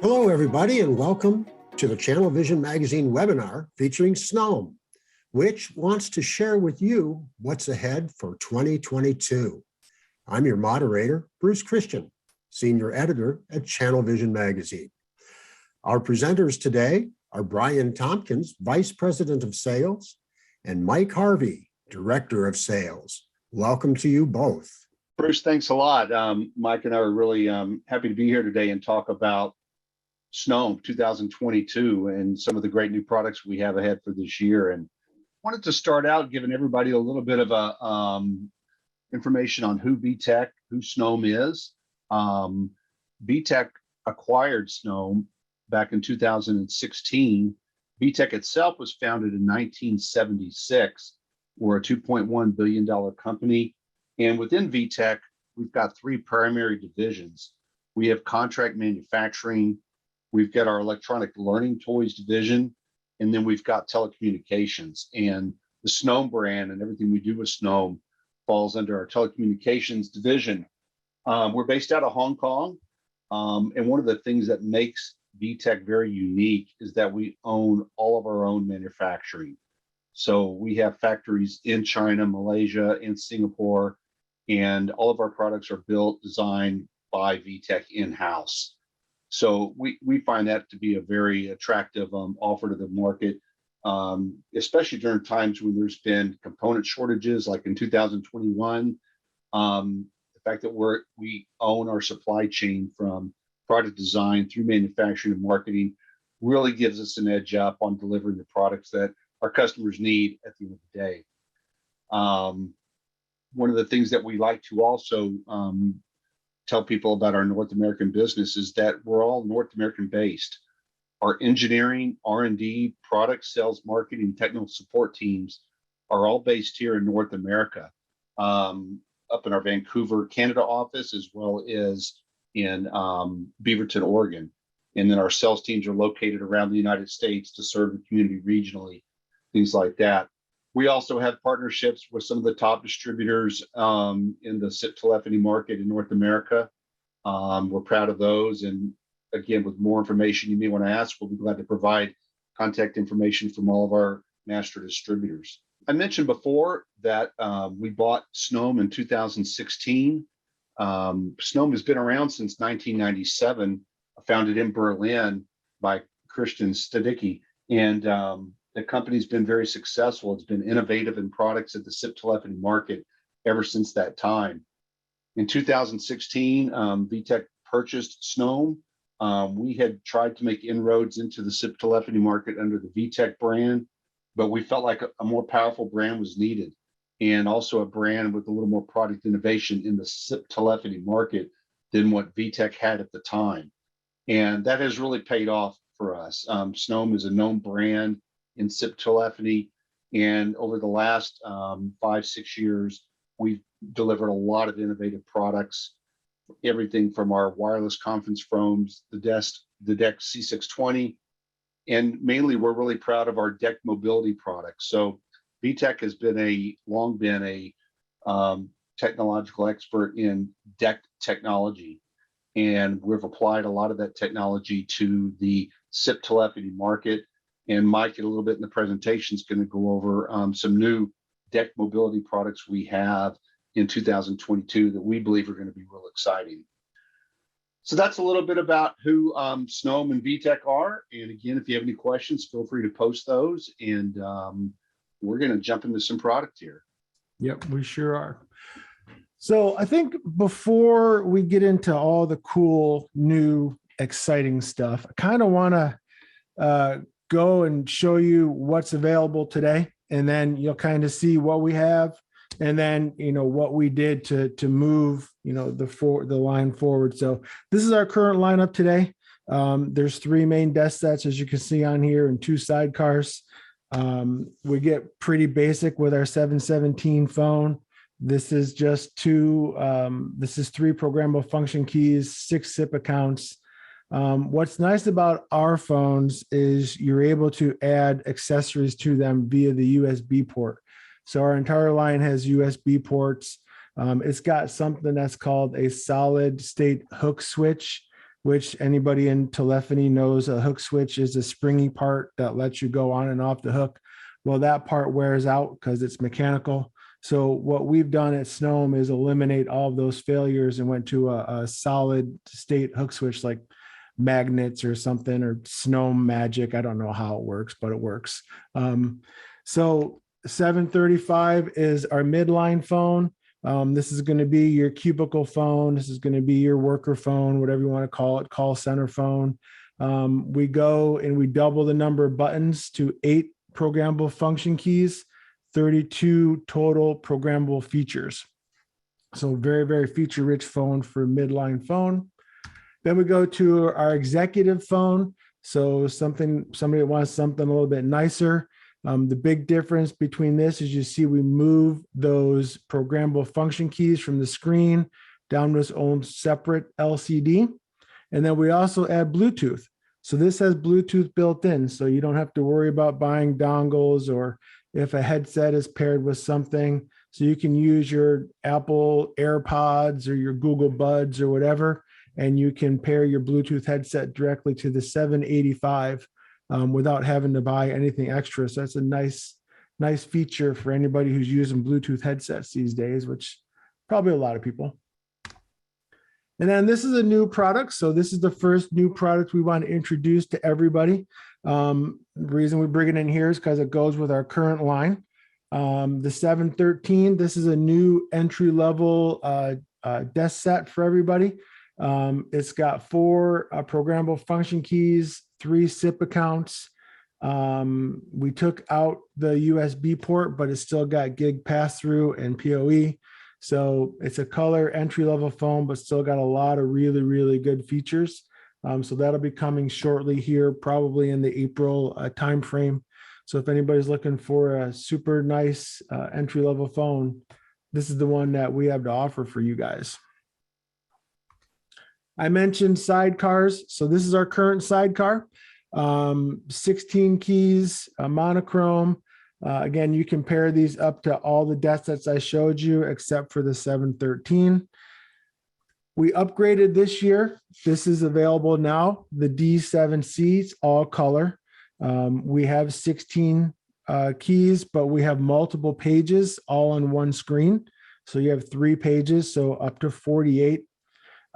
Hello, everybody, and welcome to the Channel Vision Magazine webinar featuring Snom, which wants to share with you what's ahead for 2022. I'm your moderator, Bruce Christian, Senior Editor at Channel Vision Magazine. Our presenters today are Brian Tompkins, Vice President of Sales, and Mike Harvey, Director of Sales. Welcome to you both. Bruce, thanks a lot. Mike and I are really happy to be here today and talk about Snom 2022 and some of the great new products we have ahead for this year. And wanted to start out giving everybody a little bit of a information on who VTech, who Snom is. VTech acquired Snom back in 2016. VTech itself was founded in 1976. We're a $2.1 billion company. And within VTech, we've got three primary divisions. We have contract manufacturing, we've got our electronic learning toys division, and then we've got telecommunications. And the Snom brand and everything we do with Snom falls under our telecommunications division. We're based out of Hong Kong. And one of the things that makes VTech very unique is that we own all of our own manufacturing. So we have factories in China, Malaysia, and Singapore, and all of our products are built, designed by VTech in-house. So we find that to be a very attractive offer to the market, especially during times when there's been component shortages, like in 2021. The fact that we own our supply chain from product design through manufacturing and marketing really gives us an edge up on delivering the products that our customers need at the end of the day. One of the things that we like to also tell people about our North American business is that we're all North American based. Our engineering, R&D, product sales, marketing, technical support teams are all based here in North America, up in our Vancouver, Canada office, as well as in Beaverton, Oregon. And then our sales teams are located around the United States to serve the community regionally, things like that. We also have partnerships with some of the top distributors in the SIP telephony market in North America. We're proud of those. And again, with more information you may want to ask, we'll be glad to provide contact information from all of our master distributors. I mentioned before that we bought Snom in 2016. Snom has been around since 1997, founded in Berlin by Christian Stadicki. And the company's been very successful. It's been innovative in products at the SIP telephony market ever since that time. In 2016, VTech purchased Snom. We had tried to make inroads into the SIP telephony market under the VTech brand, but we felt like a more powerful brand was needed, and also a brand with a little more product innovation in the SIP telephony market than what VTech had at the time. And that has really paid off for us. Snom is a known brand in SIP telephony, and over the last 5-6 years, we've delivered a lot of innovative products, everything from our wireless conference phones, the Dexx C620, and mainly we're really proud of our DECT mobility products. So VTech has long been a technological expert in DECT technology, and we've applied a lot of that technology to the SIP telephony market. And Mike, in a little bit in the presentation, is going to go over some new DECT mobility products we have in 2022 that we believe are going to be real exciting. So that's a little bit about who Snom and VTech are. And again, if you have any questions, feel free to post those. And we're going to jump into some product here. Yep, we sure are. So I think before we get into all the cool, new, exciting stuff, I kind of want to go and show you what's available today, and then you'll kind of see what we have, and then what we did to move the line forward. So this is our current lineup today. There's 3 main desk sets, as you can see on here, and 2 sidecars. We get pretty basic with our 717 phone. This is just 3 programmable function keys, 6 SIP accounts. What's nice about our phones is you're able to add accessories to them via the USB port. So our entire line has USB ports. It's got something that's called a solid state hook switch. which anybody in telephony knows a hook switch is a springy part that lets you go on and off the hook. Well, that part wears out because it's mechanical. So what we've done at Snom is eliminate all of those failures and went to a solid state hook switch like magnets or something, or Snom magic. I don't know how it works, but it works. So 735 is our midline phone. This is going to be your cubicle phone. This is going to be your worker phone, whatever you want to call it, call center phone. We go and we double the number of buttons to 8 programmable function keys, 32 total programmable features. So very, very feature-rich phone for midline phone. Then we go to our executive phone. So somebody wants something a little bit nicer. The big difference between this is you see we move those programmable function keys from the screen down to its own separate LCD. And then we also add Bluetooth. So this has Bluetooth built in, so you don't have to worry about buying dongles or if a headset is paired with something. So you can use your Apple AirPods or your Google Buds or whatever, and you can pair your Bluetooth headset directly to the 785 without having to buy anything extra. So that's a nice feature for anybody who's using Bluetooth headsets these days, which probably a lot of people. And then this is a new product. So this is the first new product we want to introduce to everybody. The reason we bring it in here is because it goes with our current line. The 713, this is a new entry-level desk set for everybody. It's got 4 programmable function keys, 3 SIP accounts. We took out the USB port, but it's still got gig pass-through and PoE. So it's a color entry-level phone, but still got a lot of really, really good features. So that'll be coming shortly here, probably in the April timeframe. So if anybody's looking for a super nice entry-level phone, this is the one that we have to offer for you guys. I mentioned sidecars. So this is our current sidecar. 16 keys, a monochrome. Again, you can pair these up to all the desk sets I showed you, except for the 713. We upgraded this year. This is available now. The D7C, it's all color. We have 16 keys, but we have multiple pages all on one screen. So you have 3 pages, so up to 48.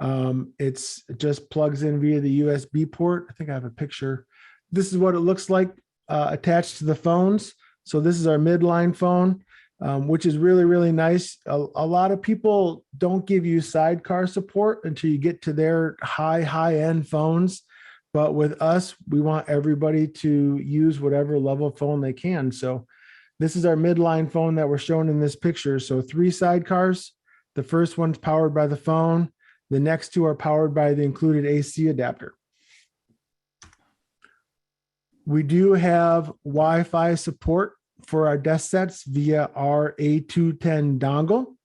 It just plugs in via the USB port. I think I have a picture. This is what it looks like attached to the phones. So this is our midline phone, which is really, really nice. A lot of people don't give you sidecar support until you get to their high-end phones. But with us, we want everybody to use whatever level phone they can. So this is our midline phone that we're showing in this picture. So 3 sidecars. The first one's powered by the phone. The next 2 are powered by the included AC adapter. We do have Wi-Fi support for our desk sets via our A210 dongle.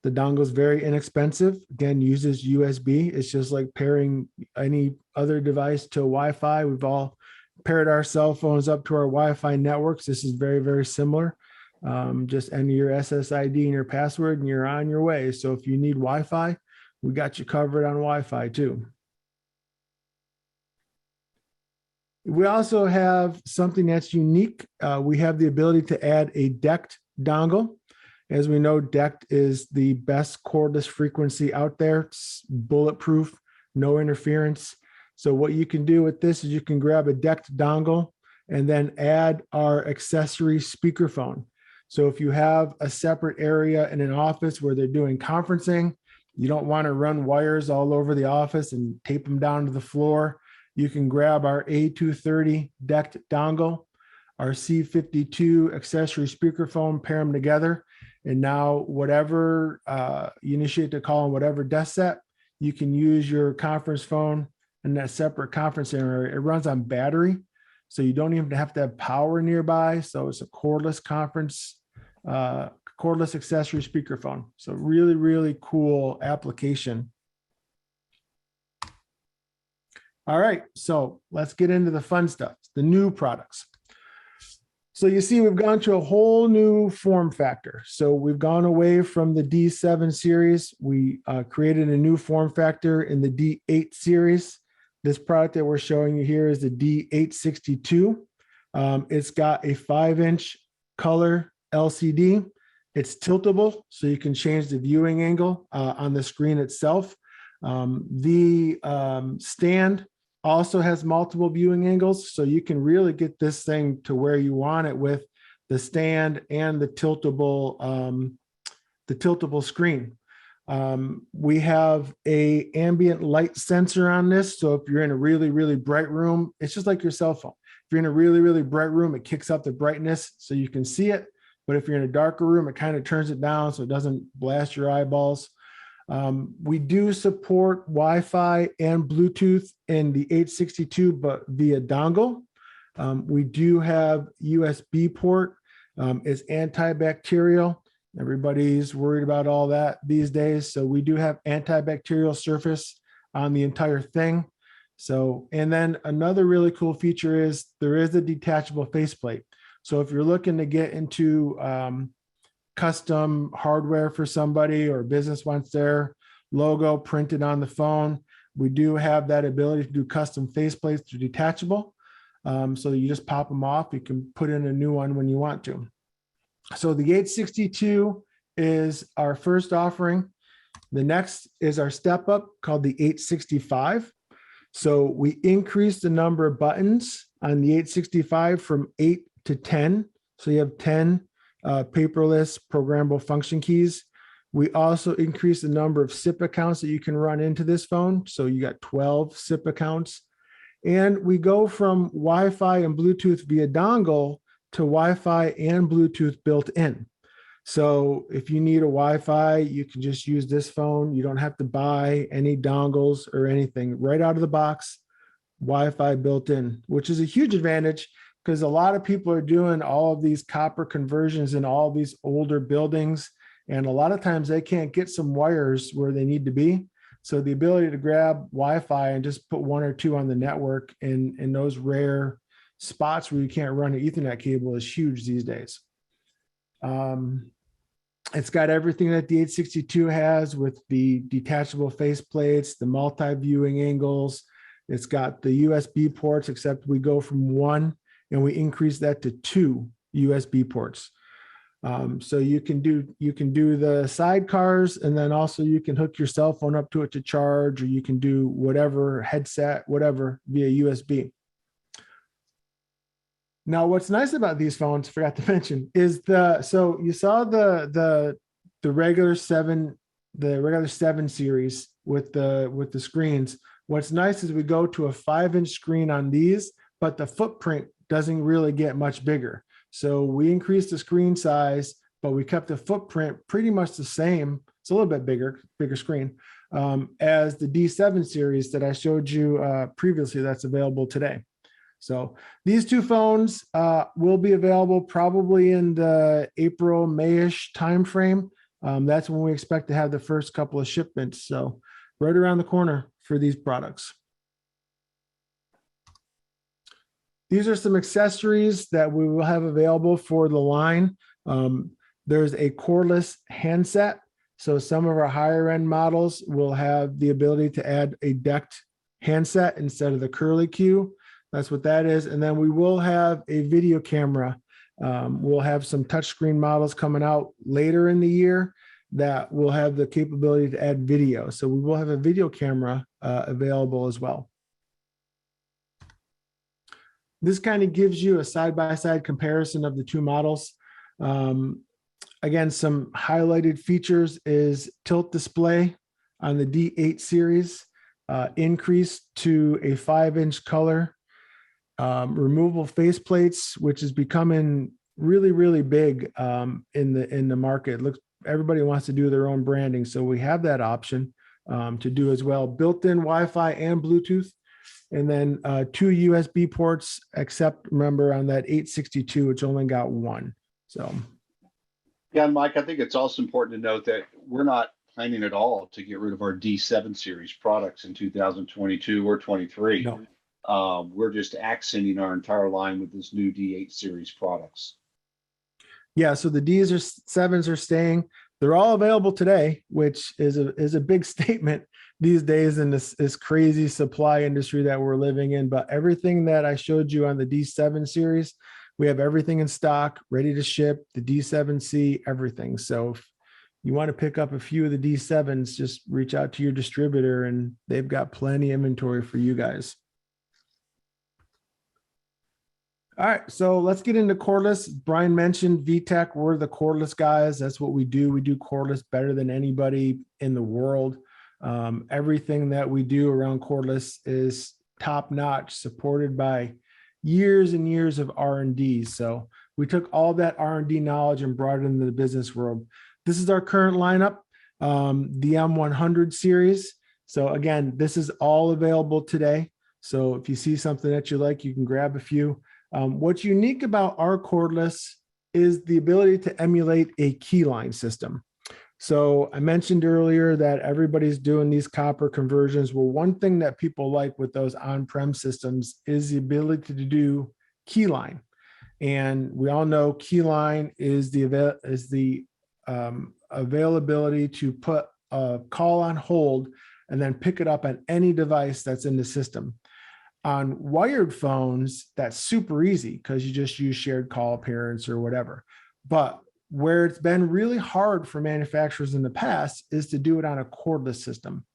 The dongle is very inexpensive. Again, uses USB. It's just like pairing any other device to Wi-Fi. We've all paired our cell phones up to our Wi-Fi networks. This is very, very similar. Just enter your SSID and your password and you're on your way. So if you need Wi-Fi, we got you covered on Wi-Fi too. We also have something that's unique. We have the ability to add a DECT dongle. As we know, DECT is the best cordless frequency out there. It's bulletproof, no interference. So what you can do with this is you can grab a DECT dongle and then add our accessory speakerphone. So if you have a separate area in an office where they're doing conferencing, you don't want to run wires all over the office and tape them down to the floor. You can grab our A230 DECT dongle, our C52 accessory speakerphone, pair them together. And now whatever you initiate to call on whatever desk set, you can use your conference phone in that separate conference area. It runs on battery, so you don't even have to have power nearby. So it's a cordless cordless accessory speakerphone. So really, really cool application. All right, so let's get into the fun stuff, the new products. So you see, we've gone to a whole new form factor. So we've gone away from the D7 series. We created a new form factor in the D8 series. This product that we're showing you here is the D862. It's got a 5-inch color LCD. It's tiltable, so you can change the viewing angle on the screen itself. The stand also has multiple viewing angles, so you can really get this thing to where you want it with the stand and the tiltable screen. We have a ambient light sensor on this, so if you're in a really, really bright room, it's just like your cell phone. If you're in a really, really bright room, it kicks up the brightness so you can see it. But if you're in a darker room, it kind of turns it down so it doesn't blast your eyeballs. We do support Wi-Fi and Bluetooth in the 862, but via dongle. We do have USB port. It's antibacterial. Everybody's worried about all that these days. So we do have antibacterial surface on the entire thing. So, and then another really cool feature is there is a detachable faceplate. So if you're looking to get into custom hardware for somebody, or business wants their logo printed on the phone, we do have that ability to do custom faceplates that are detachable. So you just pop them off. You can put in a new one when you want to. So the 862 is our first offering. The next is our step up called the 865. So we increased the number of buttons on the 865 from 8 to 10. So you have 10 paperless programmable function keys. We also increased the number of SIP accounts that you can run into this phone. So you got 12 SIP accounts. And we go from Wi-Fi and Bluetooth via dongle to Wi-Fi and Bluetooth built in. So if you need a Wi-Fi, you can just use this phone. You don't have to buy any dongles or anything. Right out of the box, Wi-Fi built in, which is a huge advantage because a lot of people are doing all of these copper conversions in all these older buildings. And a lot of times they can't get some wires where they need to be. So the ability to grab Wi-Fi and just put one or two on the network in those rare spots where you can't run an Ethernet cable is huge these days. It's got everything that the 862 has with the detachable faceplates, the multi-viewing angles. It's got the USB ports, except we go from 1 and we increase that to 2 USB ports. So you can do the sidecars, and then also you can hook your cell phone up to it to charge, or you can do whatever headset, whatever via USB. Now, what's nice about these phones, forgot to mention, is so you saw the regular 7 series with the screens. What's nice is we go to a 5-inch screen on these, but the footprint doesn't really get much bigger. So we increased the screen size, but we kept the footprint pretty much the same. It's a little bit bigger screen as the D7 series that I showed you previously that's available today. So these two phones will be available probably in the April, May-ish timeframe. That's when we expect to have the first couple of shipments. So right around the corner for these products. These are some accessories that we will have available for the line. There's a cordless handset. So some of our higher end models will have the ability to add a DECT handset instead of the curly Q. That's what that is. And then we will have a video camera. We'll have some touchscreen models coming out later in the year that will have the capability to add video. So we will have a video camera available as well. This kind of gives you a side-by-side comparison of the two models. Again, some highlighted features is tilt display on the D8 series, increased to a 5-inch color, removable faceplates, which is becoming really, really big in the market. Look, everybody wants to do their own branding, so we have that option to do as well. Built-in Wi-Fi and Bluetooth. And then 2 USB ports, except remember on that 862, it's only got 1. So, yeah, and Mike, I think it's also important to note that we're not planning at all to get rid of our D7 series products in 2022 or 23. no. We're just accenting our entire line with this new D8 series products. Yeah, so the Ds or 7s are staying. they're all available today, which is a big statement these days in this crazy supply industry that we're living in. But everything that I showed you on the D7 series, we have everything in stock, ready to ship, the D7C, everything. So if you want to pick up a few of the D7s, just reach out to your distributor and they've got plenty of inventory for you guys. All right, so let's get into cordless. Brian mentioned VTech. We're the cordless guys. That's what we do. We do cordless better than anybody in the world. Everything that we do around cordless is top notch, supported by years and years of R&D. So we took all that R&D knowledge and brought it into the business world. This is our current lineup, the M100 series. So again, this is all available today. So if you see something that you like, you can grab a few. What's unique about our cordless is the ability to emulate a keyline system. So I mentioned earlier that everybody's doing these copper conversions. Well, one thing that people like with those on-prem systems is the ability to do keyline. And we all know keyline is the availability to put a call on hold and then pick it up on any device that's in the system. On wired phones, that's super easy because you just use shared call appearance or whatever. But where it's been really hard for manufacturers in the past is to do it on a cordless system.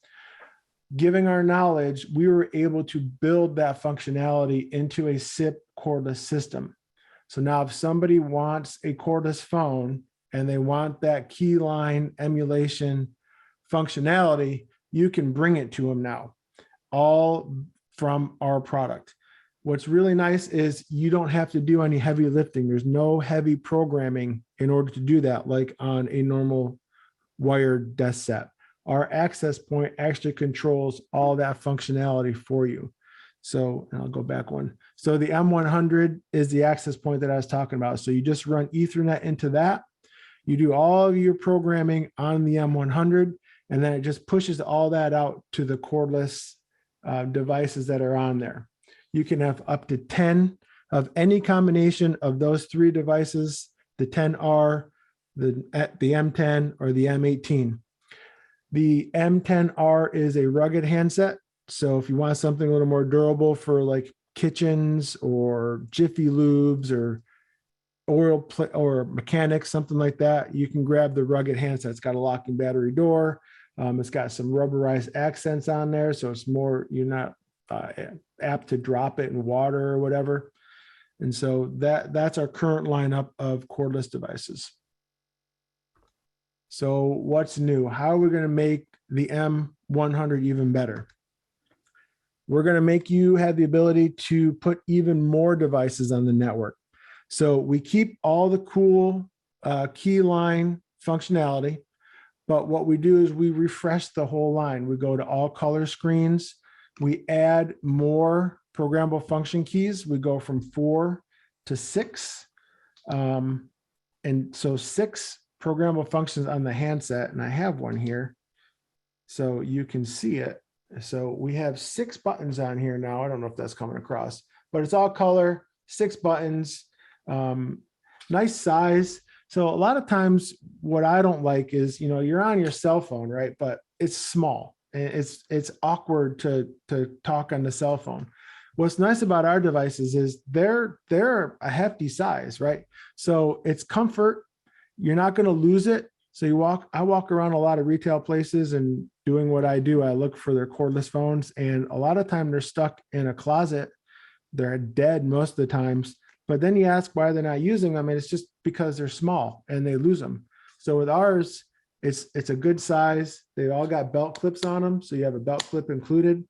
Given our knowledge, we were able to build that functionality into a SIP cordless system. So now if somebody wants a cordless phone and they want that keyline emulation functionality, you can bring it to them now, all from our product. What's really nice is you don't have to do any heavy lifting. There's no heavy programming in order to do that, like on a normal wired desk set. Our access point actually controls all that functionality for you. So, and I'll go back one. So the M100 is the access point that I was talking about. So you just run Ethernet into that. You do all of your programming on the M100, and then it just pushes all that out to the cordless devices that are on there. You can have up to 10 of any combination of those three devices, the 10R, the M10, or the M18. The M10R is a rugged handset. So if you want something a little more durable for like kitchens or Jiffy Lubes or oil or mechanics, something like that, you can grab the rugged handset. It's got a locking battery door. It's got some rubberized accents on there, so it's more, you're not apt to drop it in water or whatever. And so that's our current lineup of cordless devices. So what's new? How are we going to make the M100 even better? We're going to make you have the ability to put even more devices on the network. So we keep all the cool keyline functionality, but what we do is we refresh the whole line. We go to all color screens. We add more programmable function keys. We go from 4 to 6. And so 6 programmable functions on the handset, and I have one here so you can see it. So we have 6 buttons on here now. I don't know if that's coming across, but it's all color, 6 buttons, nice size. So a lot of times what I don't like is, you know, you're on your cell phone, right? But it's small and it's awkward to talk on the cell phone. What's nice about our devices is they're a hefty size, right? So it's comfort. You're not going to lose it. So I walk around a lot of retail places and doing what I do, I look for their cordless phones, and a lot of time they're stuck in a closet. They're dead most of the times. But then you ask why they're not using them, and it's just because they're small and they lose them. So with ours, it's a good size. They all got belt clips on them, so you have a belt clip included.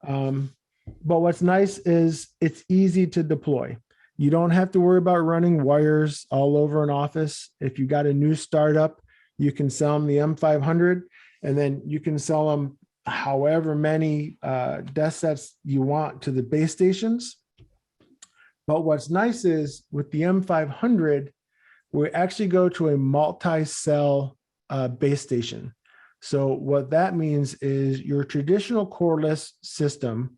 But what's nice is it's easy to deploy. You don't have to worry about running wires all over an office. If you got a new startup, you can sell them the M500, and then you can sell them however many desk sets you want to the base stations. But what's nice is with the M500, we actually go to a multi-cell base station. So what that means is your traditional cordless system,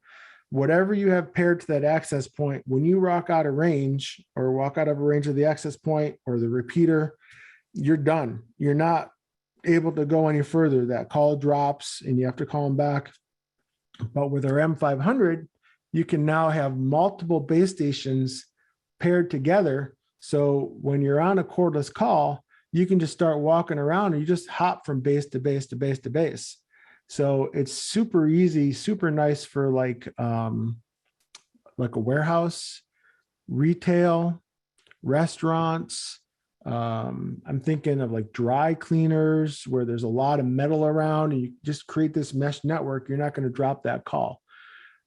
whatever you have paired to that access point, when you walk out of range or walk out of range of the access point or the repeater, you're done. You're not able to go any further. That call drops and you have to call them back. But with our M500, you can now have multiple base stations paired together. So when you're on a cordless call, you can just start walking around and you just hop from base to base to base to base. So it's super easy, super nice for like a warehouse, retail, restaurants. I'm thinking of like dry cleaners where there's a lot of metal around and you just create this mesh network. You're not going to drop that call.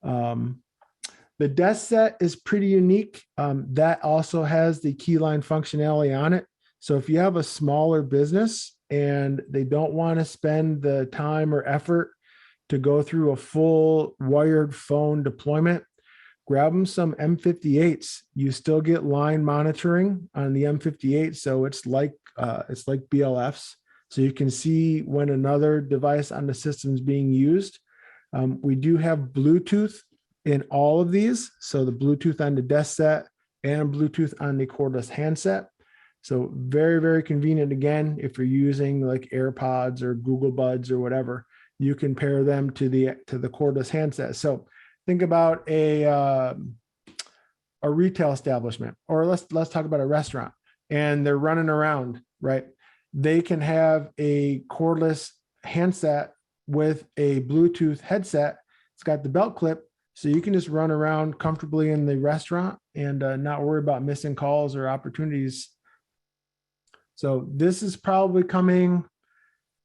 The desk set is pretty unique. That also has the keyline functionality on it. So if you have a smaller business and they don't want to spend the time or effort to go through a full wired phone deployment, grab them some M58s. You still get line monitoring on the M58, so it's like BLFs. So you can see when another device on the system is being used. We do have Bluetooth in all of these. So the Bluetooth on the desk set and Bluetooth on the cordless handset. So very, very convenient. Again, if you're using like AirPods or Google Buds or whatever, you can pair them to the cordless handset. So think about a retail establishment, or let's talk about a restaurant, and they're running around, right? They can have a cordless handset with a Bluetooth headset. It's got the belt clip, so you can just run around comfortably in the restaurant and not worry about missing calls or opportunities. So this is probably coming.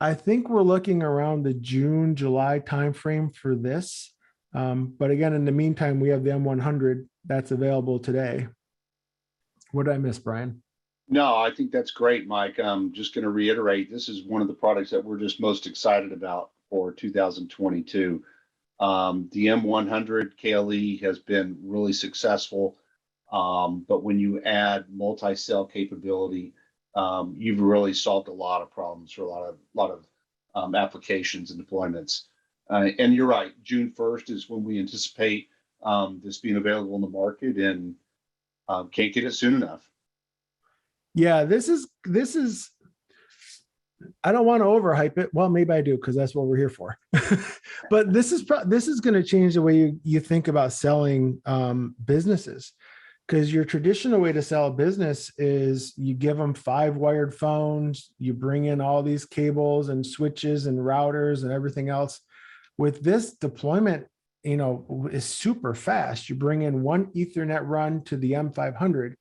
I think we're looking around the June, July timeframe for this. But again, in the meantime, we have the M100 that's available today. What did I miss, Brian? No, I think that's great, Mike. I'm just going to reiterate, this is one of the products that we're just most excited about for 2022. The M100 KLE has been really successful, but when you add multi-cell capability, you've really solved a lot of problems for a lot of applications and deployments. And you're right, June 1st is when we anticipate this being available in the market, and can't get it soon enough. Yeah, this is. I don't want to overhype it. Well, maybe I do, because that's what we're here for. But this is going to change the way you think about selling businesses, because your traditional way to sell a business is you give them 5 wired phones, you bring in all these cables and switches and routers and everything else. With this deployment, is super fast. You bring in one Ethernet run to the M500,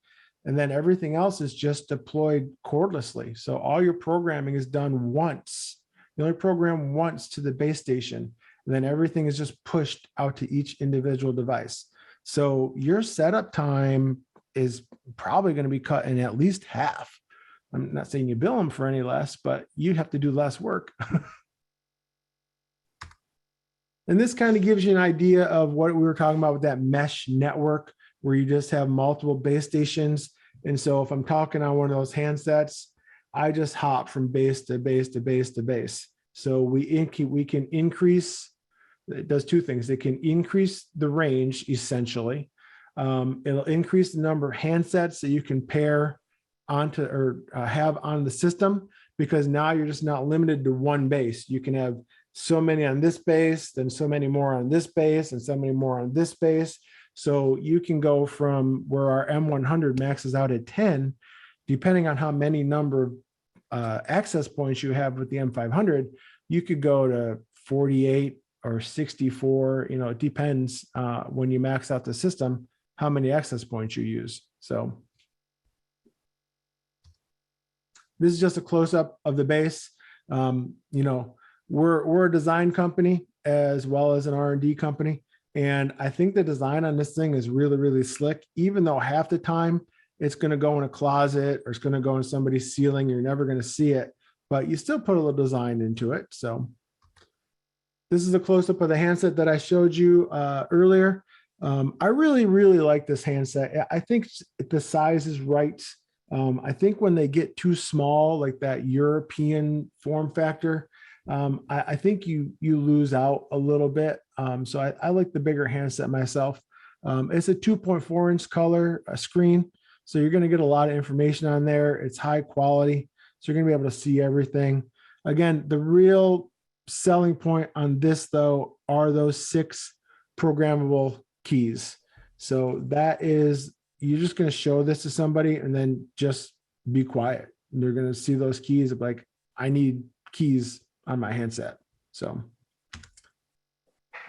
and then everything else is just deployed cordlessly. So all your programming is done once. You only program once to the base station, and then everything is just pushed out to each individual device. So your setup time is probably going to be cut in at least half. I'm not saying you bill them for any less, but you have to do less work. And this kind of gives you an idea of what we were talking about with that mesh network, where you just have multiple base stations. And so if I'm talking on one of those handsets, I just hop from base to base to base to base. So we can increase, it does 2 things. It can increase the range, essentially. It'll increase the number of handsets that you can pair onto or have on the system, because now you're just not limited to one base. You can have so many on this base, then so many more on this base, and so many more on this base. So you can go from where our M100 maxes out at 10, depending on how many number of access points you have with the M500, you could go to 48 or 64. It depends when you max out the system, how many access points you use. So this is just a close-up of the base. We're a design company as well as an R&D company. And I think the design on this thing is really, really slick, even though half the time it's going to go in a closet or it's going to go in somebody's ceiling. You're never going to see it, but you still put a little design into it. So this is a close-up of the handset that I showed you earlier. I really, really like this handset. I think the size is right. I think when they get too small, like that European form factor, I think you lose out a little bit. So I like the bigger handset myself. It's a 2.4-inch color screen, so you're going to get a lot of information on there. It's high quality, so you're going to be able to see everything. Again, the real selling point on this though are those 6 programmable keys. So that is, you're just going to show this to somebody and then just be quiet. They're going to see those keys like, I need keys on my handset. So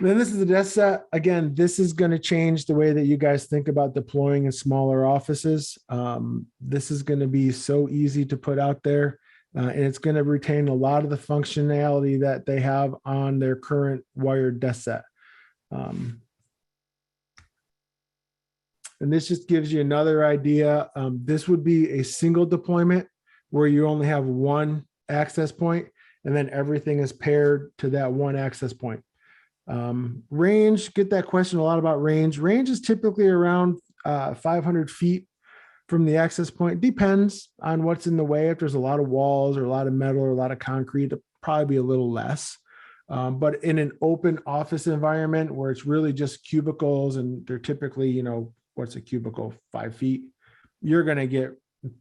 then this is the desk set. Again, this is going to change the way that you guys think about deploying in smaller offices. This is going to be so easy to put out there, and it's going to retain a lot of the functionality that they have on their current wired desk set. And this just gives you another idea. This would be a single deployment where you only have one access point, and then everything is paired to that one access point. Range, get that question a lot about range. Range is typically around 500 feet from the access point. Depends on what's in the way. If there's a lot of walls or a lot of metal or a lot of concrete, it'll probably be a little less. But in an open office environment where it's really just cubicles and they're typically, you know, what's a cubicle, 5 feet, you're going to get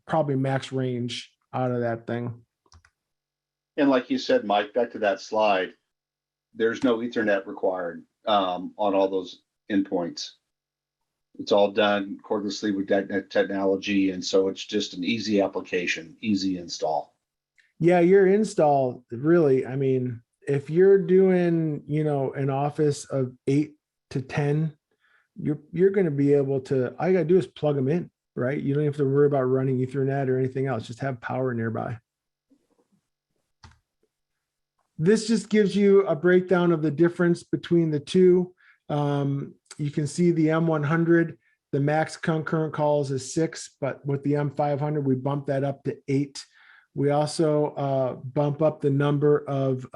probably max range out of that thing. And like you said, Mike, back to that slide, there's no Ethernet required on all those endpoints. It's all done cordlessly with that technology. And so it's just an easy application, easy install. Yeah, your install, really, I mean, if you're doing, you know, an office of 8 to 10, you're going to be able to, all you got to do is plug them in, right? You don't have to worry about running Ethernet or anything else. Just have power nearby. This just gives you a breakdown of the difference between the two. You can see the M100, the max concurrent calls is 6, but with the M500, we bump that up to 8. We also bump up the number of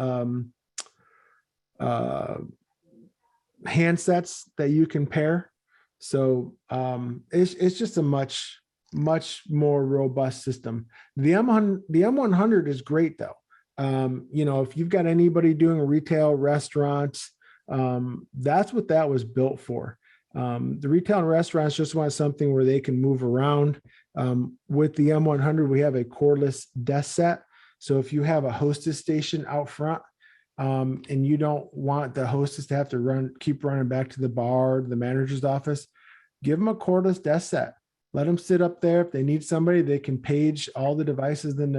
handsets that you can pair. So it's just a much more robust system. The M100 is great though. You know, if you've got anybody doing retail, restaurants, that's what that was built for. The retail and restaurants just want something where they can move around. With the M100, we have a cordless desk set. So if you have a hostess station out front, and you don't want the hostess to have to keep running back to the bar, the manager's office, give them a cordless desk set. Let them sit up there. If they need somebody, they can page all the devices in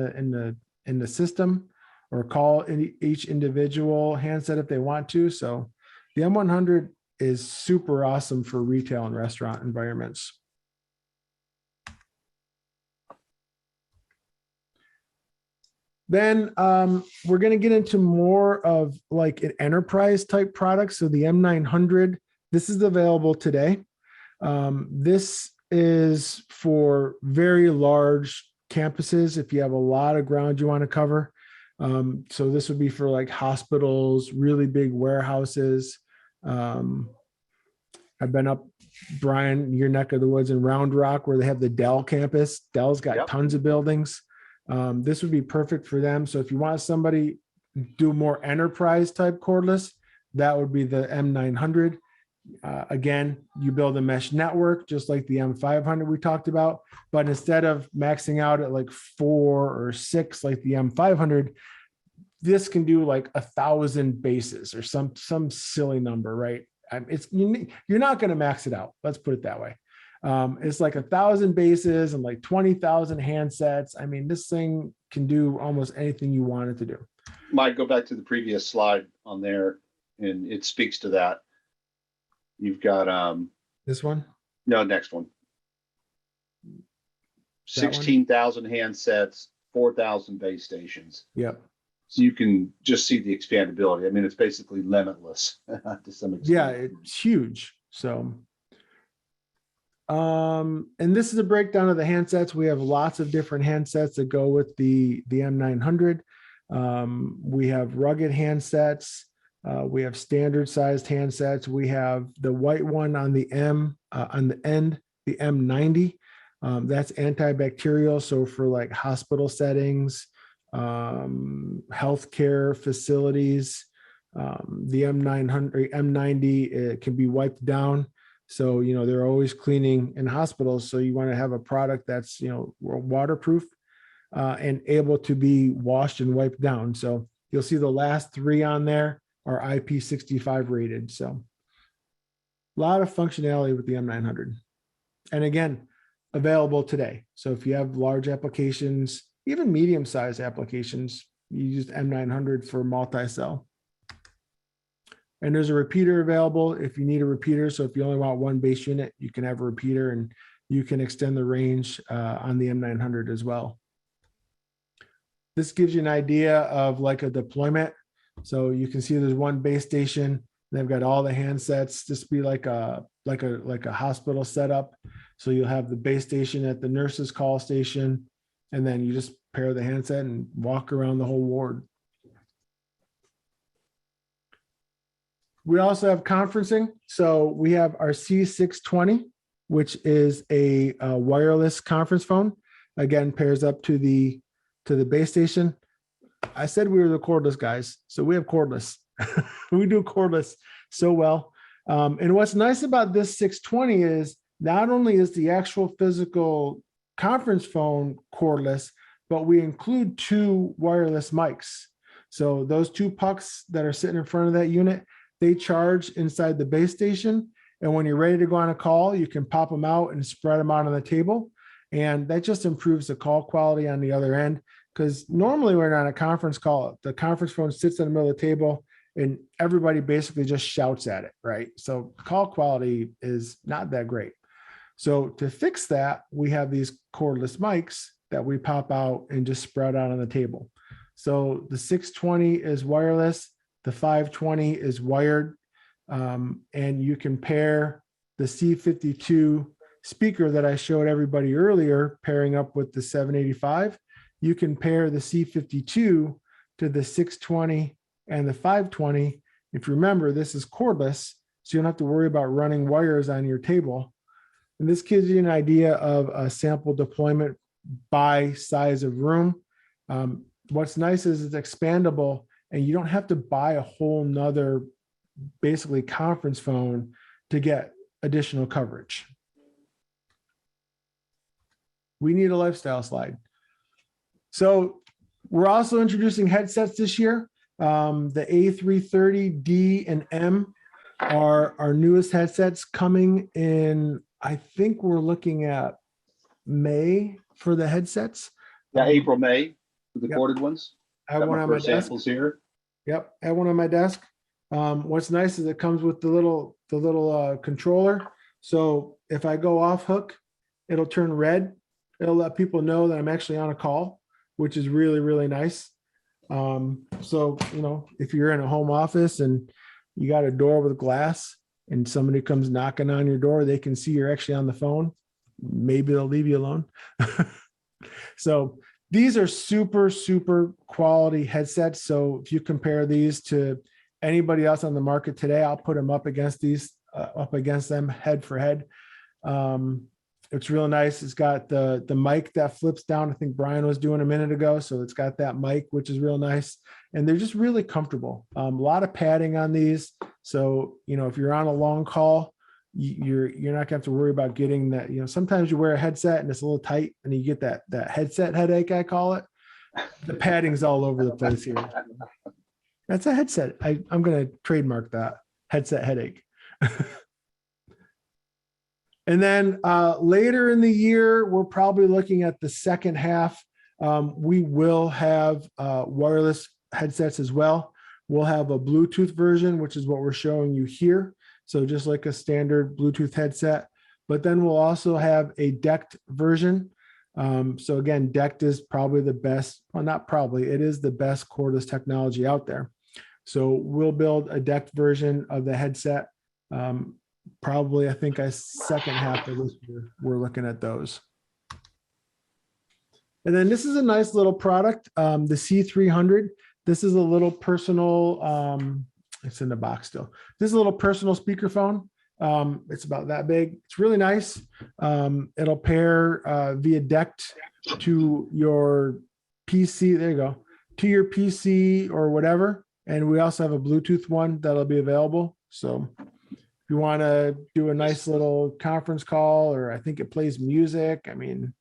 the system, or call each individual handset if they want to. So the M100 is super awesome for retail and restaurant environments. Then we're going to get into more of like an enterprise type product. So the M900, this is available today. This is for very large campuses. If you have a lot of ground you want to cover. So this would be for like hospitals, really big warehouses. I've been up, Brian, your neck of the woods in Round Rock where they have the Dell campus. Dell's got tons of buildings. This would be perfect for them. So if you want somebody do more enterprise type cordless, that would be the M900. Again, you build a mesh network just like the M500 we talked about, but instead of maxing out at like 4 or 6 like the M500, this can do like 1,000 bases or some silly number, right? You're not going to max it out. Let's put it that way. It's like 1,000 bases and like 20,000 handsets. I mean, this thing can do almost anything you want it to do. Mike, go back to the previous slide on there, and it speaks to that. You've got this one? No, next one. 16,000 handsets, 4,000 base stations. Yep. So you can just see the expandability. I mean, it's basically limitless to some extent. Yeah, it's huge. So, and this is a breakdown of the handsets. We have lots of different handsets that go with the M900. We have rugged handsets. We have standard sized handsets. We have the white one on the end, the M90. That's antibacterial. So for like hospital settings, healthcare facilities, the M90, it can be wiped down. So, you know, they're always cleaning in hospitals. So you want to have a product that's, you know, waterproof. and able to be washed and wiped down. So you'll see the last 3 on there are IP65 rated. So a lot of functionality with the M900. And again, available today. So if you have large applications, even medium-sized applications, you use M900 for multi-cell. And there's a repeater available if you need a repeater. So if you only want one base unit, you can have a repeater and you can extend the range on the M900 as well. This gives you an idea of like a deployment. So you can see there's one base station. They've got all the handsets. This be like a hospital setup. So you'll have the base station at the nurse's call station, and then you just pair the handset and walk around the whole ward. We also have conferencing. So we have our C620, which is a wireless conference phone. Again, pairs up to the base station. I said we were the cordless guys, so we have cordless. We do cordless so well. And what's nice about this 620 is not only is the actual physical conference phone cordless, but we include 2 wireless mics. So those 2 pucks that are sitting in front of that unit, they charge inside the base station. And when you're ready to go on a call, you can pop them out and spread them out on the table. And that just improves the call quality on the other end. Because normally when we're on a conference call, the conference phone sits in the middle of the table and everybody basically just shouts at it, right? So call quality is not that great. So to fix that, we have these cordless mics that we pop out and just spread out on the table. So the 620 is wireless, the 520 is wired, and you can pair the C52 speaker that I showed everybody earlier, pairing up with the 785. You can pair the C52 to the 620 and the 520. If you remember, this is cordless, so you don't have to worry about running wires on your table. And this gives you an idea of a sample deployment by size of room. What's nice is it's expandable and you don't have to buy a whole nother basically conference phone to get additional coverage. We need a lifestyle slide. So we're also introducing headsets this year. The A330D and M are our newest headsets coming in. I think we're looking at May for the headsets. Yeah, April, May, for the Yep. corded ones. I have one on my desk. Samples here. Yep, I have one on my desk. What's nice is it comes with the little controller. So if I go off hook, it'll turn red. It'll let people know that I'm actually on a call, which is really, really nice. So, you know, if you're in a home office and you got a door with glass and somebody comes knocking on your door, they can see you're actually on the phone. Maybe they'll leave you alone. So these are super, super quality headsets. So if you compare these to anybody else on the market today, I'll put them up against them head for head. It's real nice. It's got the mic that flips down. I think Brian was doing a minute ago. So it's got that mic, which is real nice. And they're just really comfortable. A lot of padding on these. So, you know, if you're on a long call, you're not gonna have to worry about getting that. You know, sometimes you wear a headset and it's a little tight and you get that headset headache, I call it. The padding's all over the place here. That's a headset. I'm gonna trademark that, headset headache. And then later in the year, we're probably looking at the second half. We will have wireless headsets as well. We'll have a Bluetooth version, which is what we're showing you here. So just like a standard Bluetooth headset, but then we'll also have a DECT version. So again, DECT is probably the best, well, not probably, it is the best cordless technology out there. So we'll build a DECT version of the headset. Probably, I think second half of this year, we're looking at those. And then this is a nice little product, the C300. This is a little personal, it's in the box still. This is a little personal speakerphone. It's about that big. It's really nice. It'll pair via DECT to your PC. There you go. To your PC or whatever. And we also have a Bluetooth one that'll be available. So if you want to do a nice little conference call, or I think it plays music. I mean,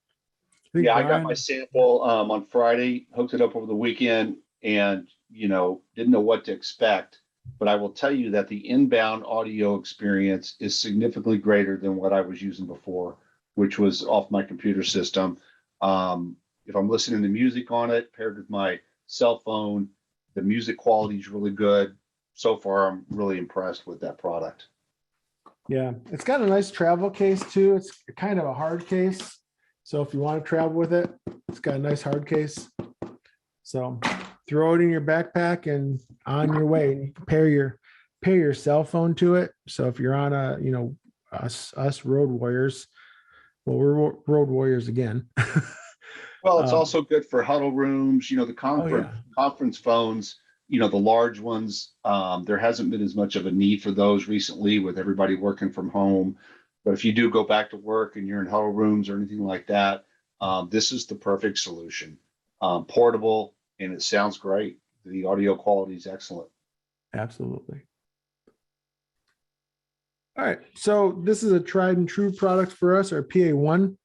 think Yeah, I got my Brian, sample on Friday, hooked it up over the weekend, and didn't know what to expect. But I will tell you that the inbound audio experience is significantly greater than what I was using before, which was off my computer system. If I'm listening to music on it, paired with my cell phone, the music quality is really good. So far, I'm really impressed with that product. yeah, it's got a nice travel case too. It's kind of a hard case. So if you want to travel with it, it's got a nice hard case. So throw it in your backpack and on your way. You can pair your cell phone to it. So if you're on us road warriors, well, we're road warriors again. Well, it's also good for huddle rooms, the Oh yeah. conference phones, the large ones. There hasn't been as much of a need for those recently with everybody working from home. But if you do go back to work and you're in huddle rooms or anything like that, this is the perfect solution. Portable, and it sounds great. The audio quality is excellent. Absolutely. All right. So this is a tried and true product for us, our PA1.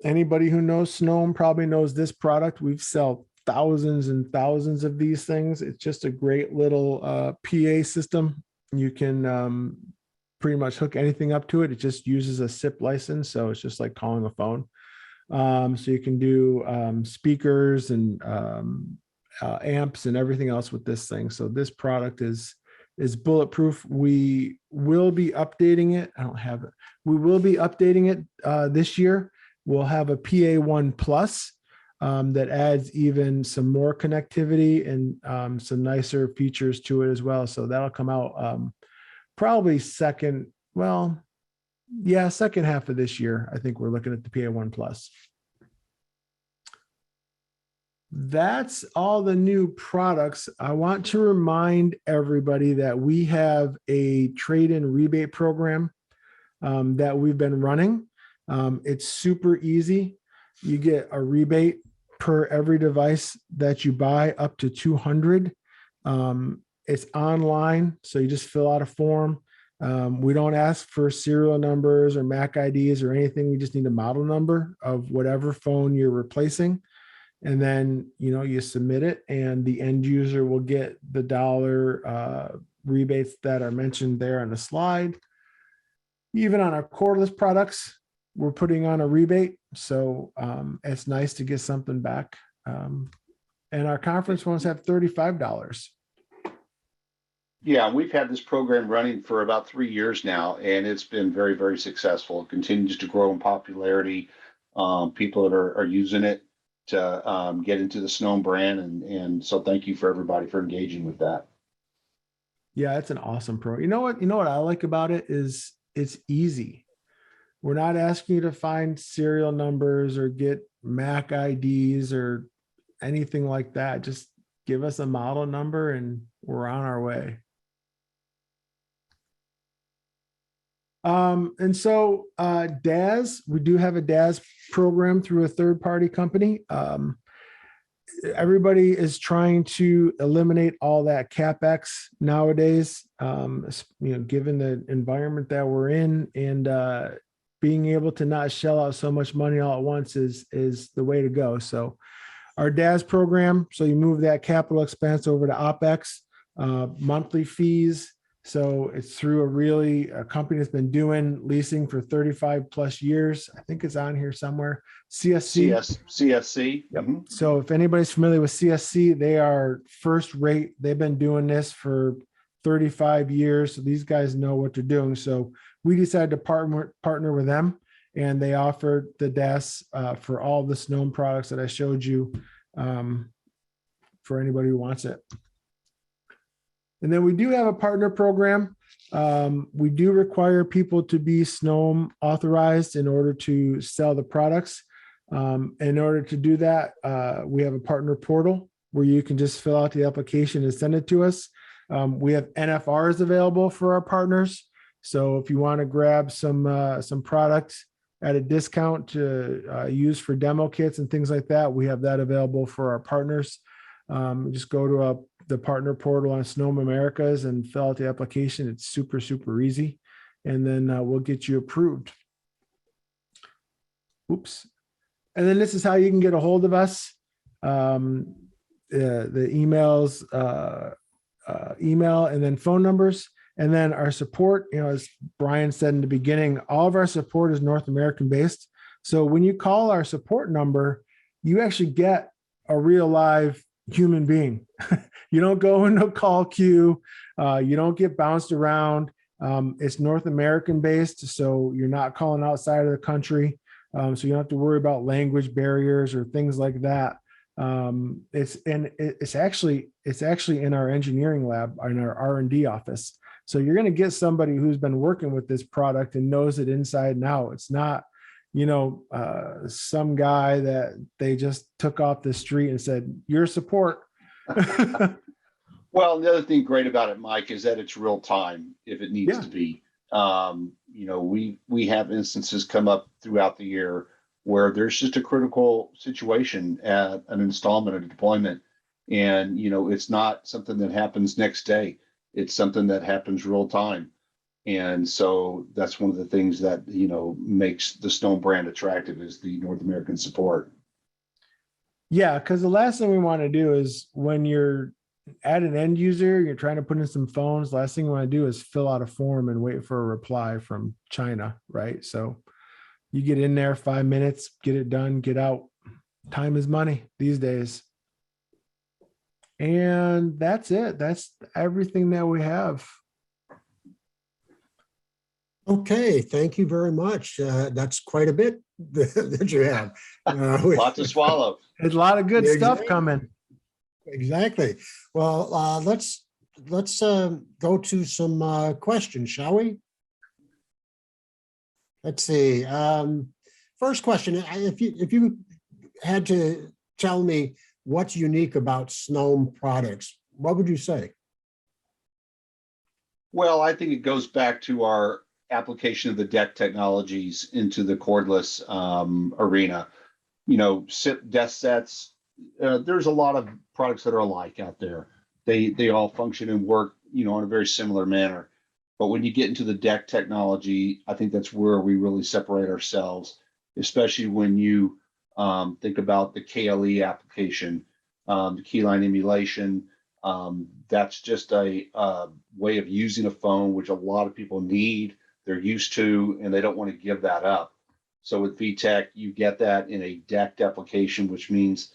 Anybody who knows Snom probably knows this product. We've sold thousands and thousands of these things. It's just a great little PA system. You can pretty much hook anything up to it. It just uses a SIP license. So it's just like calling a phone. So you can do speakers and amps and everything else with this thing. So this product is bulletproof. We will be updating it. I don't have it. We will be updating it this year. We'll have a PA1 Plus that adds even some more connectivity and some nicer features to it as well. So that'll come out probably second half of this year. I think we're looking at the PA1 Plus. That's all the new products. I want to remind everybody that we have a trade-in rebate program that we've been running. It's super easy. You get a rebate per every device that you buy up to 200. It's online, so you just fill out a form. We don't ask for serial numbers or MAC IDs or anything. We just need a model number of whatever phone you're replacing. And then, you submit it and the end user will get the dollar rebates that are mentioned there on the slide. Even on our cordless products, we're putting on a rebate. So it's nice to get something back. And our conference ones have $35. Yeah, we've had this program running for about 3 years now, and it's been very, very successful. It continues to grow in popularity. People that are using it to get into the Snom brand. And so thank you for everybody for engaging with that. Yeah, it's an awesome program. You know what I like about it is it's easy. We're not asking you to find serial numbers or get MAC IDs or anything like that. Just give us a model number and we're on our way. And so DAS, we do have a DAS program through a third-party company. Everybody is trying to eliminate all that CapEx nowadays, given the environment that we're in, and being able to not shell out so much money all at once is the way to go. So our DAS program, so you move that capital expense over to OpEx, monthly fees. So it's through a company that's been doing leasing for 35 plus years. I think it's on here somewhere. CSC. CSC. Yep. Mm-hmm. So if anybody's familiar with CSC, they are first rate. They've been doing this for 35 years. So these guys know what they're doing. So we decided to partner with them, and they offered the DAS for all the Snom products that I showed you for anybody who wants it. And then we do have a partner program. We do require people to be Snom authorized in order to sell the products. In order to do that, we have a partner portal where you can just fill out the application and send it to us. We have NFRs available for our partners. So if you want to grab some products at a discount to use for demo kits and things like that, we have that available for our partners. Just go to the partner portal on Snom Americas and fill out the application. It's super, super easy. And then we'll get you approved. Oops. And then this is how you can get a hold of us. The emails, email, and then phone numbers. And then our support, as Brian said in the beginning, all of our support is North American based. So when you call our support number, you actually get a real live human being. You don't go into a call queue. You don't get bounced around. It's North American based, so you're not calling outside of the country. So you don't have to worry about language barriers or things like that. It's actually in our engineering lab, in our R&D office. So you're going to get somebody who's been working with this product and knows it inside and out. It's not, some guy that they just took off the street and said, your support. Well, the other thing great about it, Mike, is that it's real time if it needs to be. We have instances come up throughout the year where there's just a critical situation at an installment or deployment. And, it's not something that happens next day. It's something that happens real time. And so that's one of the things that, makes the Snom brand attractive is the North American support. Yeah, because the last thing we want to do is when you're at an end user, you're trying to put in some phones, last thing you want to do is fill out a form and wait for a reply from China, right? So you get in there 5 minutes, get it done, get out. Time is money these days. And that's it. That's everything that we have. Okay, thank you very much. That's quite a bit that you have. Lot to swallow. There's a lot of good stuff Exactly. coming. Exactly. Well, let's go to some questions, shall we? Let's see. First question: if you had to tell me what's unique about Snom products, what would you say? Well, I think it goes back to our application of the DECT technologies into the cordless arena. Desk sets. There's a lot of products that are alike out there. They all function and work, in a very similar manner. But when you get into the DECT technology, I think that's where we really separate ourselves, especially when you think about the KLE application, the keyline emulation. That's just a way of using a phone, which a lot of people need, they're used to, and they don't want to give that up. So with VTech, you get that in a DECT application, which means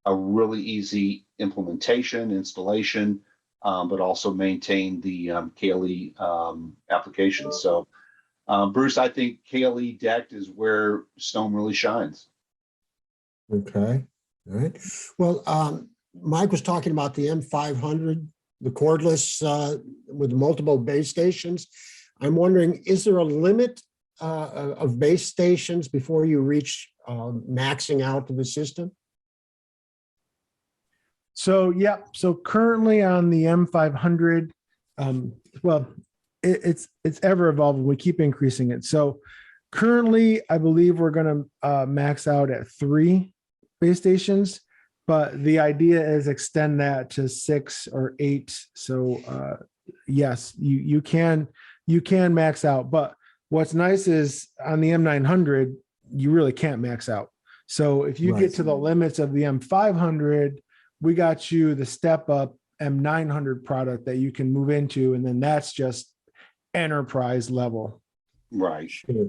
a really easy implementation, installation, but also maintain the KLE application. So, Bruce, I think KLE DECT is where Snom really shines. Okay. All right. Well, Mike was talking about the M500, the cordless with multiple base stations. I'm wondering, is there a limit of base stations before you reach maxing out to the system? So, yeah. So currently on the M500, it's ever evolving. We keep increasing it. So currently, I believe we're going to max out at 3 base stations, but the idea is extend that to 6 or 8. So yes, you can max out. But what's nice is on the M900, you really can't max out. So if you get to the limits of the M500, we got you the step up M900 product that you can move into, and then that's just enterprise level. Right. Sure.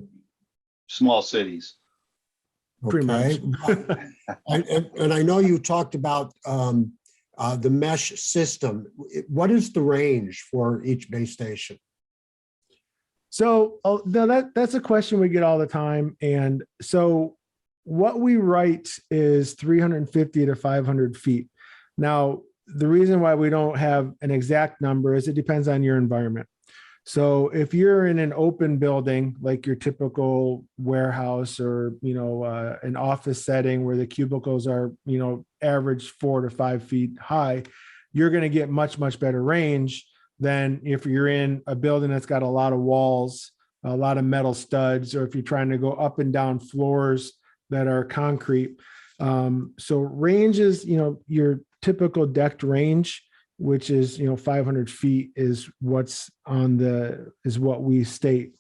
Small cities. Pretty Okay. And I know you talked about the mesh system. What is the range for each base station? So that's a question we get all the time. And so what we write is 350 to 500 feet. Now, the reason why we don't have an exact number is it depends on your environment. So if you're in an open building, like your typical warehouse or, an office setting where the cubicles are, average 4 to 5 feet high, you're going to get much, much better range than if you're in a building that's got a lot of walls, a lot of metal studs, or if you're trying to go up and down floors that are concrete. So range is, your typical DECT range, which is, 500 feet is what we state.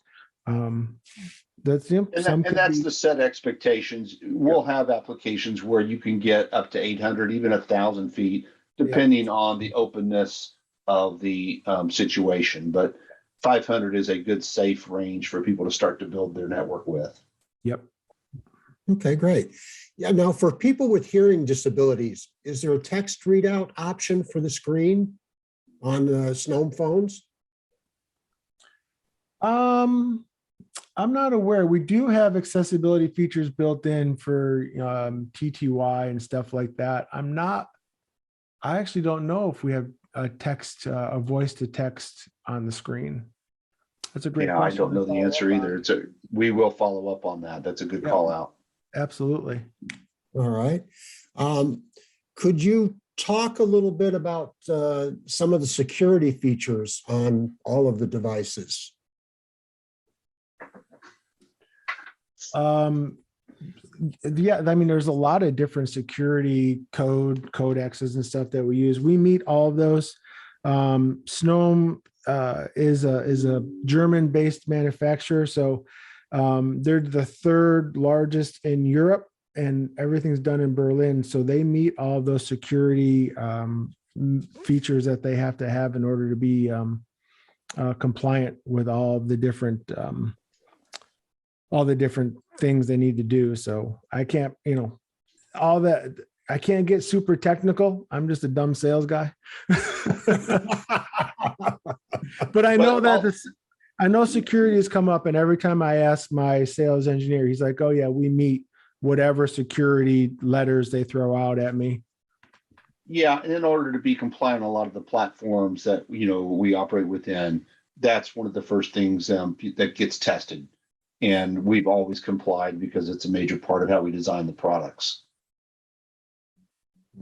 That's And, and that's the set expectations. We'll have applications where you can get up to 800, even 1,000 feet, depending on the openness of the situation. But 500 is a good safe range for people to start to build their network with. Yep. Okay, great. Yeah, now for people with hearing disabilities, is there a text readout option for the screen on the Snom phones? I'm not aware. We do have accessibility features built in for TTY and stuff like that. I actually don't know if we have a text, a voice to text on the screen. That's a great question. I don't know the answer either. We will follow up on that. That's a good call out. Absolutely. All right. Could you talk a little bit about some of the security features on all of the devices? Yeah, I mean, there's a lot of different security codexes and stuff that we use. We meet all of those. Snom is a German-based manufacturer, so they're the third largest in Europe, and everything's done in Berlin. So they meet all of those security features that they have to have in order to be compliant with all the different things they need to do. So I can't, all that. I can't get super technical. I'm just a dumb sales guy. But I know I know security has come up, and every time I ask my sales engineer, he's like, "Oh yeah, we meet whatever security letters they throw out at me." Yeah, and in order to be compliant on a lot of the platforms that we operate within, that's one of the first things that gets tested. And we've always complied because it's a major part of how we design the products.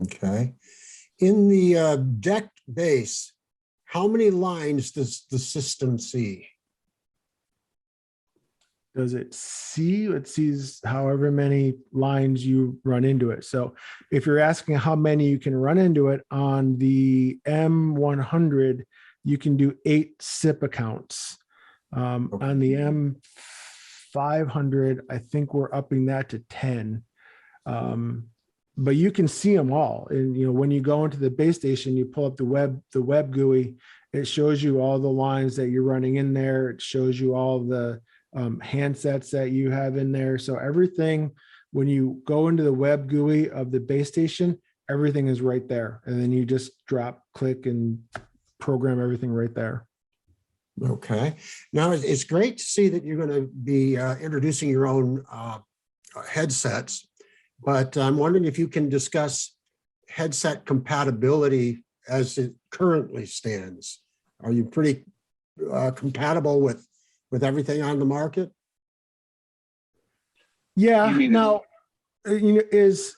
Okay. In the DECT base, how many lines does the system see? Does it see? It sees however many lines you run into it. So if you're asking how many you can run into it, on the M100, you can do 8 SIP accounts. On the M500, I think we're upping that to 10. But you can see them all. And when you go into the base station, you pull up the web GUI. It shows you all the lines that you're running in there. It shows you all the handsets that you have in there. So everything, when you go into the web GUI of the base station, everything is right there. And then you just click and program everything right there. Okay. Now it's great to see that you're going to be introducing your own headsets, but I'm wondering if you can discuss headset compatibility as it currently stands. Are you pretty compatible with everything on the market? Yeah. Now, is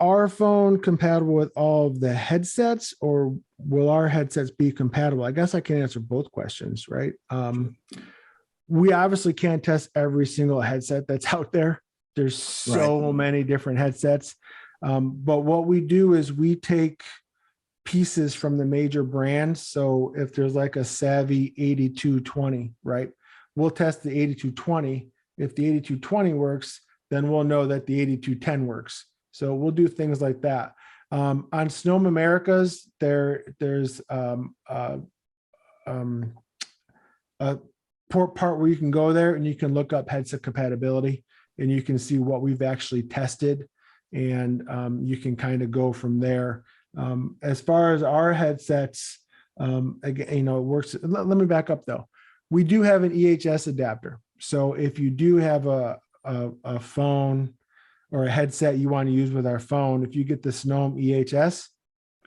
our phone compatible with all of the headsets, or will our headsets be compatible? I guess I can answer both questions, right? We obviously can't test every single headset that's out there. There's so many different headsets. But what we do is we take pieces from the major brands. So if there's like a Savvy 8220, right? We'll test the 8220. If the 8220 works, then we'll know that the 8210 works. So we'll do things like that. On Snom Americas, there's a part where you can go there and you can look up headset compatibility, and you can see what we've actually tested, and you can kind of go from there. As far as our headsets, again, it works. Let me back up though. We do have an EHS adapter. So if you do have a phone or a headset you want to use with our phone, if you get the Snom EHS,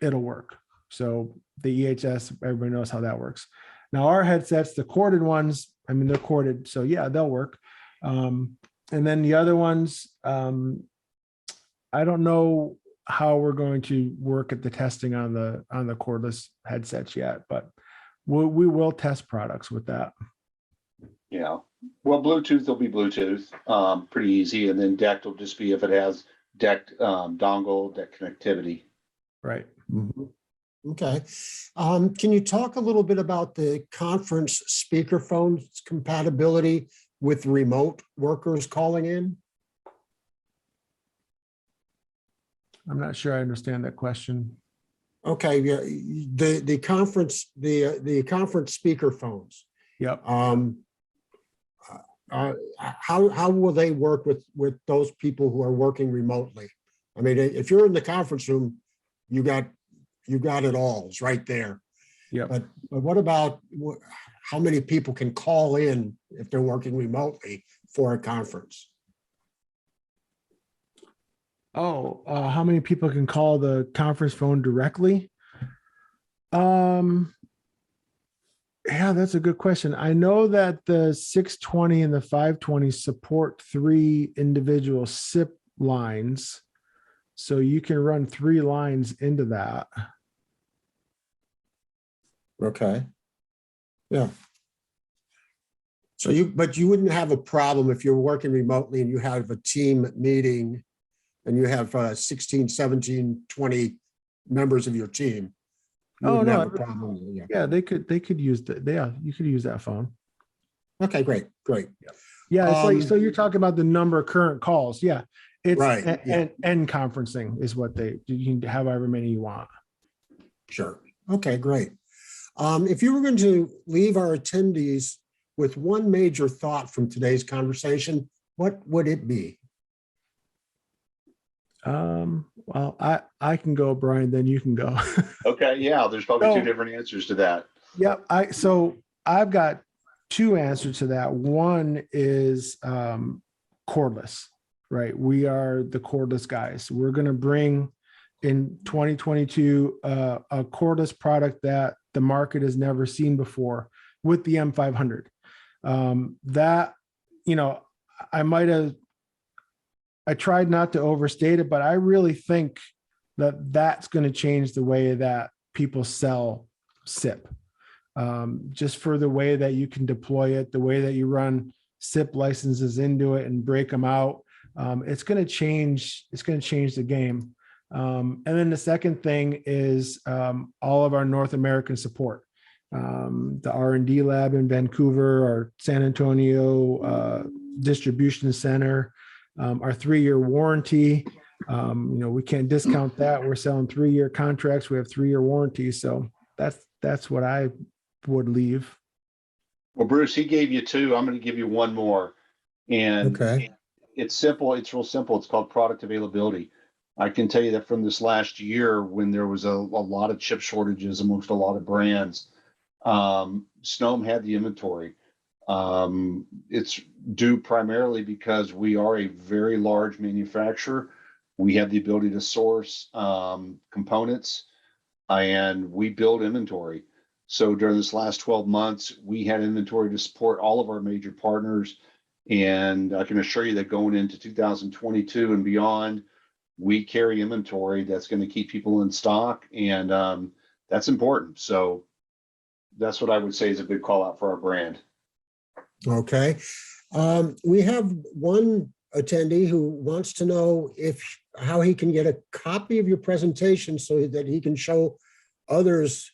it'll work. So the EHS, everybody knows how that works. Now our headsets, the corded ones, they're corded, so yeah, they'll work. And then the other ones, I don't know how we're going to work at the testing on the cordless headsets yet, but we will test products with that. Yeah. Well, Bluetooth will be Bluetooth, pretty easy. And then DECT will just be if it has DECT dongle, DECT connectivity. Right. Mm-hmm. Okay. Can you talk a little bit about the conference speakerphone compatibility with remote workers calling in? I'm not sure I understand that question. Okay, yeah, the conference, the conference speaker phones. Yep. How will they work with those people who are working remotely? I mean, if you're in the conference room, you got it all. It's right there. Yep. But what about how many people can call in if they're working remotely for a conference? Oh, how many people can call the conference phone directly? Yeah, that's a good question. I know that the 620 and the 520 support 3 individual SIP lines. So you can run 3 lines into that. Okay. Yeah. So but you wouldn't have a problem if you're working remotely and you have a team meeting and you have 16, 17, 20 members of your team. You Oh, wouldn't no. have a problem. Yeah. Yeah, they could use that. Yeah, you could use that phone. Okay, great. Yeah, it's like, so you're talking about the number of current calls. Yeah. It's Right, yeah. end conferencing is what you can have however many you want. Sure. Okay, great. If you were going to leave our attendees with one major thought from today's conversation, what would it be? Well, I can go, Brian, then you can go. Okay, yeah, there's probably So- two different answers to that. Yep. So I've got 2 answers to that. One is cordless, right? We are the cordless guys. We're going to bring in 2022 a cordless product that the market has never seen before with the M500. That, I tried not to overstate it, but I really think that that's going to change the way that people sell SIP. Just for the way that you can deploy it, the way that you run SIP licenses into it and break them out. It's going to change the game. And then the second thing is all of our North American support. The R&D lab in Vancouver, our San Antonio distribution center, our 3-year warranty. We can't discount that. We're selling 3-year contracts. We have 3-year warranties. So that's what I would leave. Well, Bruce, he gave you 2. I'm going to give you one more. And Okay. it's simple. It's real simple. It's called product availability. I can tell you that from this last year, when there was a lot of chip shortages amongst a lot of brands, Snom had the inventory. It's due primarily because we are a very large manufacturer. We have the ability to source components, and we build inventory. So during this last 12 months, we had inventory to support all of our major partners. And I can assure you that going into 2022 and beyond, we carry inventory that's going to keep people in stock, and that's important. So that's what I would say is a big call out for our brand. Okay. We have one attendee who wants to know how he can get a copy of your presentation so that he can show others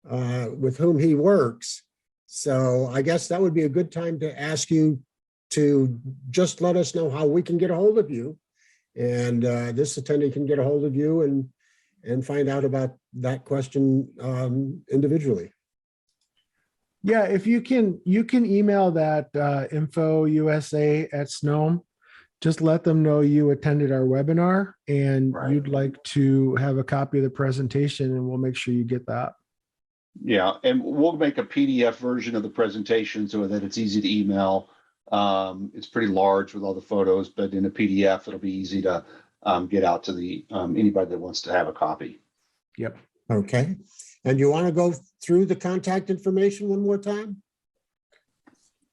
with whom he works. So I guess that would be a good time to ask you to just let us know how we can get a hold of you. And this attendee can get a hold of you and find out about that question individually. Yeah, if you can email that info.usa@snom. Just let them know you attended our webinar and you'd like to have a copy of the presentation, and we'll make sure you get that. Yeah, and we'll make a PDF version of the presentation so that it's easy to email. It's pretty large with all the photos, but in a PDF, it'll be easy to get out to the anybody that wants to have a copy. Yep. Okay. And you want to go through the contact information one more time?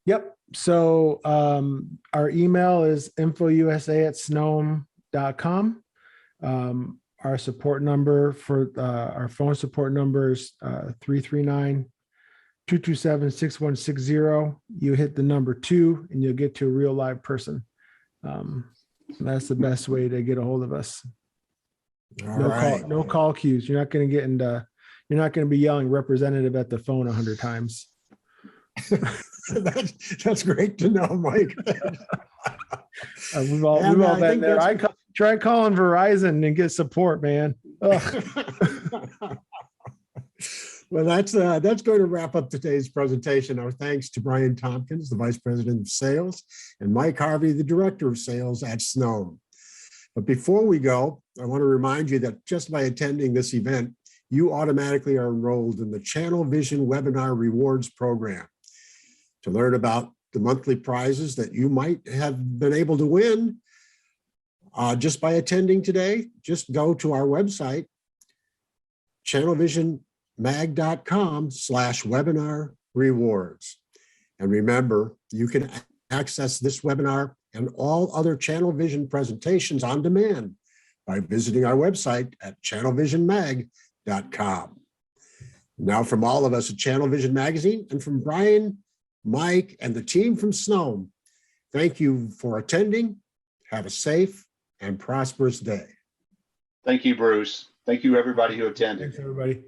Yep. So our email is info.usa@snom.com. Our support number for our phone support number is 339-227-6160. You hit the number 2 and you'll get to a real live person. That's the best way to get a hold of us. No call queues. You're not going to be yelling representative at the phone 100 times. That's great to know, Mike. We've all And I been think there. that's- Try calling Verizon and get support, man. Ugh. Well, that's going to wrap up today's presentation. Our thanks to Brian Tompkins, the Vice President of Sales, and Mike Harvey, the Director of Sales at Snom. But before we go, I want to remind you that just by attending this event, you automatically are enrolled in the Channel Vision Webinar Rewards Program. To learn about the monthly prizes that you might have been able to win just by attending today, just go to our website, channelvisionmag.com/webinar rewards. And remember, you can access this webinar and all other Channel Vision presentations on demand by visiting our website at channelvisionmag.com. Now, from all of us at Channel Vision Magazine and from Brian, Mike, and the team from Snom, thank you for attending. Have a safe and prosperous day. Thank you, Bruce. Thank you, everybody who attended. Thanks, everybody.